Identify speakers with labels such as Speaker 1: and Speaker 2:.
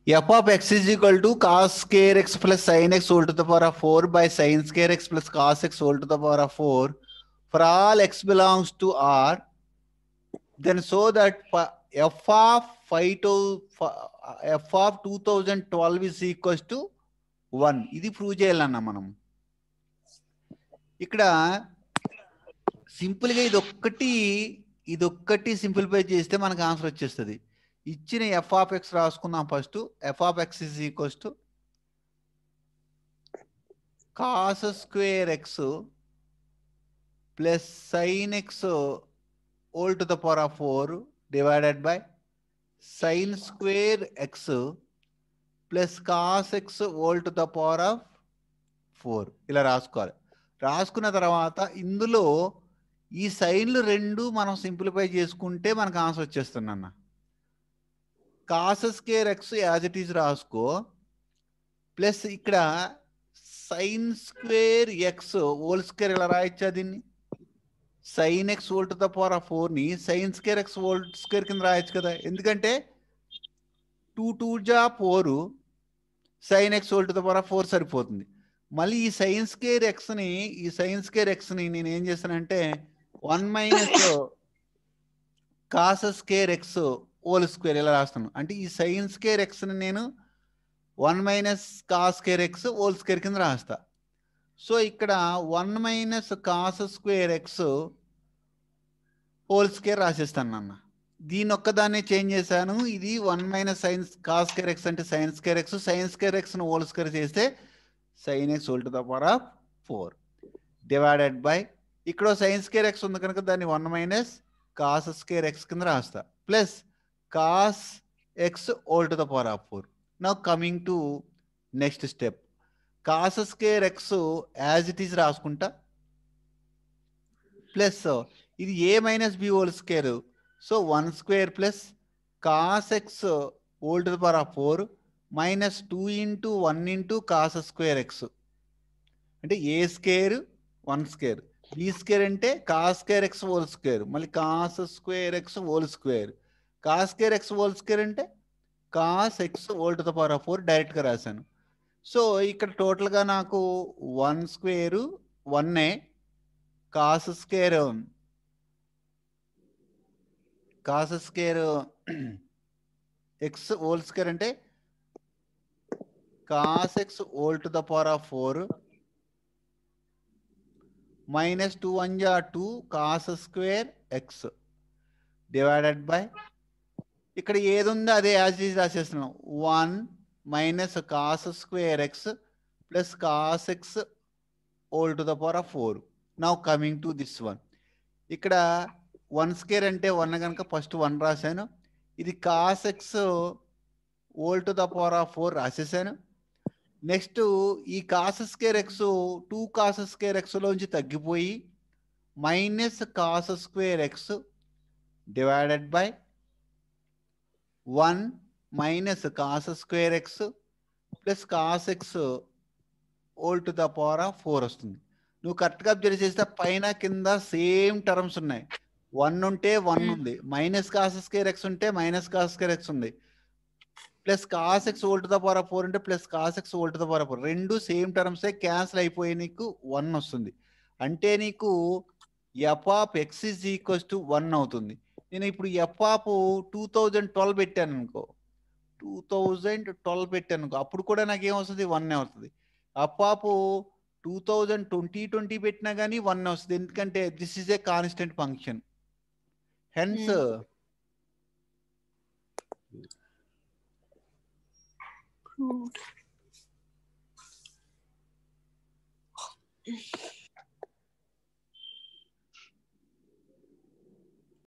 Speaker 1: f of x is equal to cos square x plus sin x whole to the power of 4 by sin square x plus cos x whole to the power of 4 for all x belongs to R. Then so that f of 2012 is equals to 1. ఇది prove చేయాలన్నా మనం. ఇక్కడ సింపుల్గా ఇదొక్కటి simplify చేస్తే మనకు answer వచ్చేస్తుంది. ఇచ్చిన ఎఫ్ ఆఫ్ ఎక్స్ రాసుకుందాం. First F of X is equals to cos square X plus sine X whole to the power of 4 divided by sine square X plus cos X whole to the power of 4 ఇలా రాసుకోవాలి. రాసుకున్న తర్వాత ఇందులో ఈ సైన్లు రెండు మనం simplify చేసుకుంటే మనకు ఆన్సర్ వచ్చేస్తుంది అన్న. Cos square X as it is రాసుకో, ప్లస్ ఇక్కడ sine square X whole square ఇలా రాయొచ్చా దీన్ని, sine X whole to the power of 4ని sine square X whole square కింద రాయొచ్చు కదా, ఎందుకంటే 2 2 జా 4 sine X whole to the power of 4 సరిపోతుంది. మళ్ళీ ఈ సైన్ స్క్వేర్ ఎక్స్ని నేను ఏం చేస్తానంటే 1 minus cos square X whole square ఇలా రాస్తాను. అంటే ఈ సైన్ స్క్వేర్ ఎక్స్ని నేను 1 minus cos square X whole square కింద రాస్తా. సో ఇక్కడ 1 minus cos square X whole square రాసేస్తాను అన్న. దీని ఒక్కదాన్ని చేంజ్ చేశాను. ఇది 1 minus sine cos square X అంటే సైన్ స్క్వేర్ ఎక్స్ని హోల్ స్క్వేర్ చేస్తే sine X whole to the power of 4 divided by ఇక్కడ సైన్ స్క్వేర్ ఎక్స్ ఉంది కనుక దాన్ని 1 మైనస్ కాస్ స్క్వేర్ ఎక్స్ కింద రాస్తా, plus cos X whole to the power of 4. Now coming to next step, cos square X as it is రాసుకుంటా, plus ఇది A minus B whole square, so 1 square plus cos X whole to the power of 4 minus 2 into 1 into cos square X అంటే A square 1 square, B square అంటే cos square X whole square, మళ్ళీ cos square X whole square, cos square X whole square అంటే cos X whole to the power of 4 డైరెక్ట్గా రాశాను. So ఇక్కడ టోటల్గా నాకు 1 square 1ఏ, cos square X whole square అంటే cos X whole to the power of 4 minus 2 1 జా 2 cos square X divided by ఇక్కడ ఏది ఉందో అదే యాజ్ ఈజ్ రాసేస్తున్నాం, 1 minus cos square X plus cos X whole to the power of 4. Now coming to this one, ఇక్కడ 1 square అంటే 1 కనుక first 1 రాశాను, ఇది cos X whole to the power of 4 రాసేసాను. నెక్స్ట్ ఈ cos square X 2 cos square ఎక్స్లోంచి తగ్గిపోయి minus cos square X divided by 1 minus cos square X plus cos X whole to the power of 4 వస్తుంది. నువ్వు కరెక్ట్గా observe చేస్తే పైన కింద సేమ్ టర్మ్స్ ఉన్నాయి, 1 ఉంటే 1 ఉంది, మైనస్ కాస్ స్క్వేర్ ఎక్స్ ఉంటే మైనస్ కాస్ స్క్వేర్ ఎక్స్ ఉంది, plus cos X whole to the power of 4 అంటే plus cos X whole to the power of 4, రెండు సేమ్ టర్మ్సే క్యాన్సిల్ అయిపోయి నీకు 1 వస్తుంది. అంటే నీకు F of X is equals to 1 అవుతుంది. నేను ఇప్పుడు ఎఫ్ ఆఫ్ 2012 పెట్టాను అనుకో, 2012 పెట్టాను అనుకో, అప్పుడు కూడా నాకు ఏమొస్తుంది 1 వస్తుంది. ఎఫ్ ఆఫ్ 2020 పెట్టినా కానీ 1 వస్తుంది, ఎందుకంటే this is a constant function. Hence